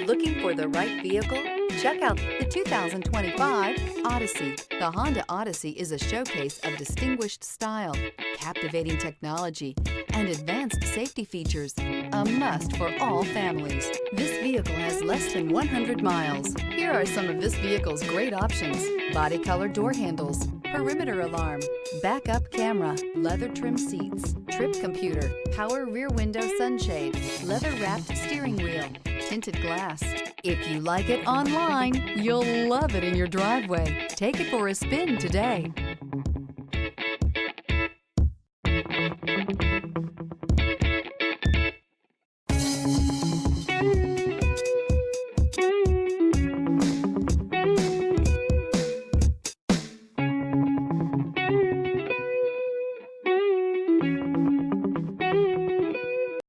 Looking for the right vehicle? Check out the 2025 Odyssey. The Honda Odyssey is a showcase of distinguished style, captivating technology, and advanced safety features. A must for all families. This vehicle has less than 100 miles. Here are some of this vehicle's great options: body color door handles, perimeter alarm, backup camera, leather trim seats, trip computer, power rear window sunshade, leather wrapped steering wheel, tinted glass. If you like it online, you'll love it in your driveway. Take it for a spin today.